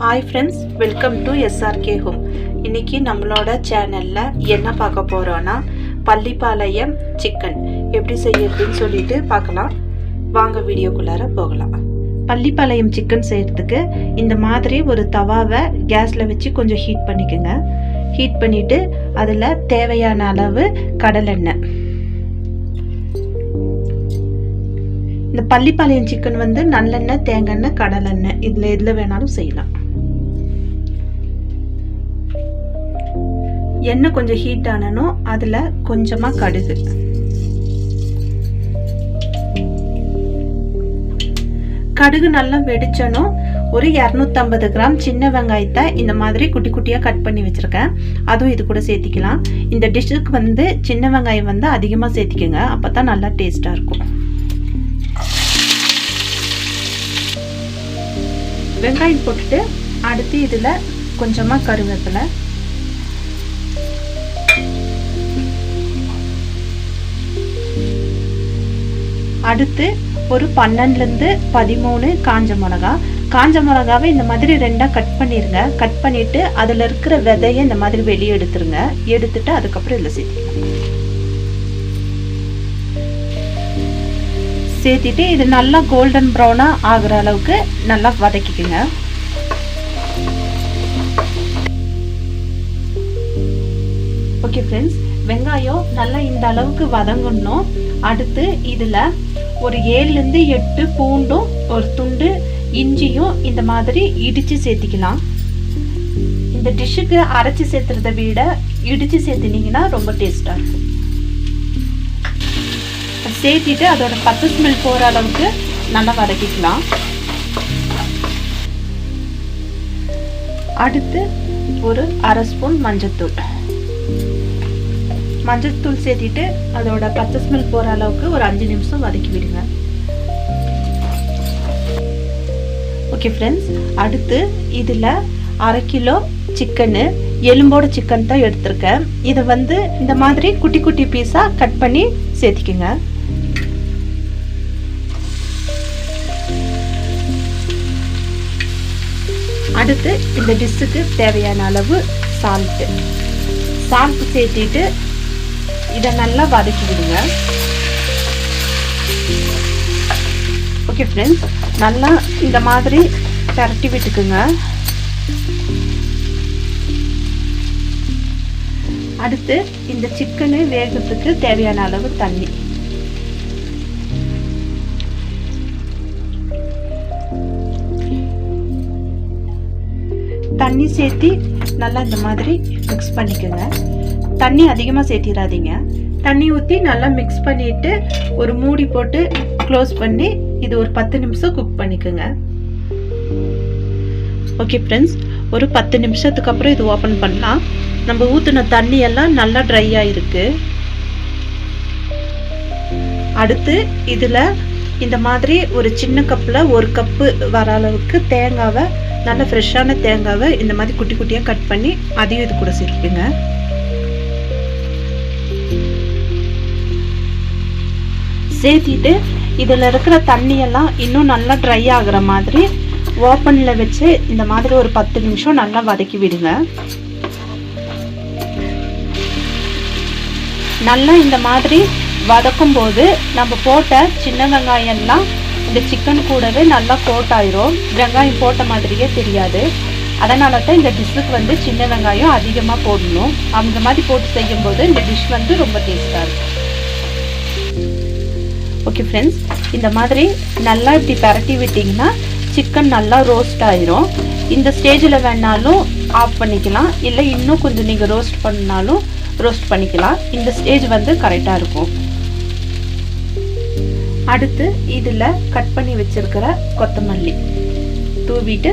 Hi friends, welcome to SRK Home. இன்னைக்கு நம்மளோட சேனல்ல என்ன பார்க்க போறோம்னா பள்ளிப்பாளையம் சிக்கன் எப்படி செய்யறதுன்னு சொல்லிட்டு பார்க்கலாம். வாங்க வீடியோக்குள்ளார போகலாம். பள்ளிப்பாளையம் சிக்கன் செய்யறதுக்கு இந்த மாதிரி ஒரு தவாவை கேஸ்ல வச்சு கொஞ்சம் ஹீட் பண்ணிக்கோங்க. ஹீட் பண்ணிட்டு அதுல தேவையான அளவு கடலெண்ணெய். இந்த பள்ளிப்பாளையம் சிக்கன் வந்து நல்லெண்ணெய், தேங்காய், கடலெண்ணெய் இதுல எதுல வேணாலும் செய்யலாம். எண்ணெய் கொஞ்சம் ஹீட் ஆனனும் அதுல கொஞ்சமா கடுகு, கடுகு நல்லா வெடிச்சனும் ஒரு 250 கிராம் சின்ன வெங்காயத்தை இந்த மாதிரி குட்டி குட்டியா கட் பண்ணி வச்சிருக்கேன், அதுவும் இது கூட சேர்த்திக்கலாம். இந்த டிஷ்ஷுக்கு வந்து சின்ன வெங்காயம் வந்து அதிகமா சேர்த்திக்கோங்க, அப்பதான் நல்லா டேஸ்டா இருக்கும். வெங்காயம் போட்டுட்டு அடுத்து இதுல கொஞ்சமா கருவேப்பிலை, அடுத்து ஒரு 12 to 13 காஞ்ச மிளகா. காஞ்ச மிளகாவை இந்த மாதிரி ரெண்டா கட் பண்ணிருங்க. கட் பண்ணிட்டு அதுல இருக்கிற விதையை இந்த மாதிரி வெளியே எடுத்துருங்க. எடுத்துட்டு அதுக்கப்புறம் இதுல சேர்த்திட்டு இது நல்லா கோல்டன் ப்ரௌனா ஆகுற அளவுக்கு நல்லா வதக்கிக்குங்க. ஓகே ஃப்ரெண்ட்ஸ், வெங்காயம் நல்லா இந்த அளவுக்கு வதங்கணும். அடுத்து இதுல ஒரு 7 to 8 பூண்டும் ஒரு துண்டு இஞ்சியும் இந்த மாதிரி இடிச்சு சேர்த்திக்கலாம். இந்த டிஷ்ஷுக்கு அரைச்சு சேர்த்துறத விட இடிச்சு சேர்த்தினீங்கன்னா ரொம்ப டேஸ்டா இருக்கும். சேர்த்திட்டு அதோட பச்சை ஸ்மெல் போற அளவுக்கு நல்லா வதக்கிக்கலாம். அடுத்து ஒரு 1/2 ஸ்பூன் மஞ்சத்தூள் சேர்த்திட்டு அதோட பச்சை ஸ்மெல் போற அளவுக்கு ஒரு 5 நிமிஷம் வதக்கி விடுங்க. ஓகே ஃப்ரெண்ட்ஸ், அடுத்து இதுல 1/2 கிலோ சிக்கனு, எலும்போட சிக்கன் தான் எடுத்திருக்கேன். இதை வந்து இந்த மாதிரி குட்டி குட்டி பீஸா கட் பண்ணி சேர்த்திக்குங்க. அடுத்து இந்த டிஷ்ஷுக்கு தேவையான அளவு சால்ட் சேர்த்திட்டு இதை நல்லா வதக்கி விடுங்க. ஓகே ஃப்ரெண்ட்ஸ், நல்லா இந்த மாதிரி பரட்டி விட்டுக்குங்க. அடுத்து இந்த சிக்கனு வேகிறதுக்கு தேவையான அளவு தண்ணி சேர்த்தி நல்லா இந்த மாதிரி மிக்ஸ் பண்ணிக்கோங்க. தண்ணி அதிகமாக சேர்த்திடாதீங்க. தண்ணி ஊற்றி நல்லா மிக்ஸ் பண்ணிட்டு ஒரு மூடி போட்டு க்ளோஸ் பண்ணி இது ஒரு 10 நிமிஷம் குக் பண்ணிக்கோங்க. ஓகே ஃப்ரெண்ட்ஸ், ஒரு 10 நிமிஷத்துக்கு அப்புறம் இது ஓப்பன் பண்ணலாம். நம்ம ஊற்றின தண்ணி எல்லாம் நல்லா ட்ரை ஆயிருக்கு. அடுத்து இதில் இந்த மாதிரி ஒரு சின்ன கப்பில் 1 கப்பு வர அளவுக்கு தேங்காவை, நல்ல ஃப்ரெஷ்ஷான தேங்காவை இந்த மாதிரி குட்டி குட்டியாக கட் பண்ணி அதையும் இது கூட சேர்த்துக்குங்க. சேர்த்திட்டு இதில் இருக்கிற தண்ணியெல்லாம் இன்னும் நல்லா ட்ரை ஆகுற மாதிரி ஓப்பனில் வச்சு இந்த மாதிரி ஒரு 10 நிமிஷம் நல்லா வதக்கி விடுங்க. நல்லா இந்த மாதிரி வதக்கும் போது நம்ம போட்ட சின்ன வெங்காயம்லாம் இந்த சிக்கன் கூடவே நல்லா கோட் ஆயிரும். வெங்காயம் போட்ட மாதிரியே தெரியாது. அதனால தான் இந்த டிஷ்ஷுக்கு வந்து சின்ன வெங்காயம் அதிகமாக போடணும். அந்த மாதிரி போட்டு செய்யும் போது இந்த டிஷ் வந்து ரொம்ப டேஸ்டாக இருக்கும். ஓகே ஃப்ரெண்ட்ஸ், இந்த மாதிரி நல்லா இப்படி பரட்டி விட்டிங்கன்னா சிக்கன் நல்லா ரோஸ்ட் ஆயிரும். இந்த ஸ்டேஜில் வேணாலும் ஆஃப் பண்ணிக்கலாம், இல்லை இன்னும் கொஞ்சம் நீங்கள் ரோஸ்ட் பண்ணாலும் ரோஸ்ட் பண்ணிக்கலாம். இந்த ஸ்டேஜ் வந்து கரெக்டாக இருக்கும். அடுத்து இதில் கட் பண்ணி வச்சிருக்கிற கொத்தமல்லி தூவிட்டு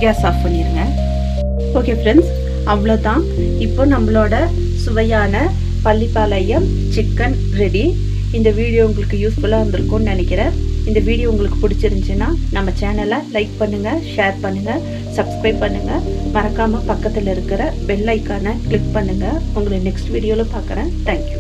கேஸ் ஆஃப் பண்ணிடுங்க. ஓகே ஃப்ரெண்ட்ஸ், அவ்வளோதான். இப்போ நம்மளோட சுவையான பள்ளிப்பாளையம் சிக்கன் ரெடி. இந்த வீடியோ உங்களுக்கு யூஸ்ஃபுல்லாக இருந்திருக்கும்னு நினைக்கிறேன். இந்த வீடியோ உங்களுக்கு பிடிச்சிருந்துச்சுன்னா நம்ம சேனலை லைக் பண்ணுங்கள், ஷேர் பண்ணுங்கள், சப்ஸ்கிரைப் பண்ணுங்கள். மறக்காமல் பக்கத்தில் இருக்கிற பெல் ஐக்கானை கிளிக் பண்ணுங்கள். உங்களை நெக்ஸ்ட் வீடியோவில் பார்க்குறேன். தேங்க்யூ.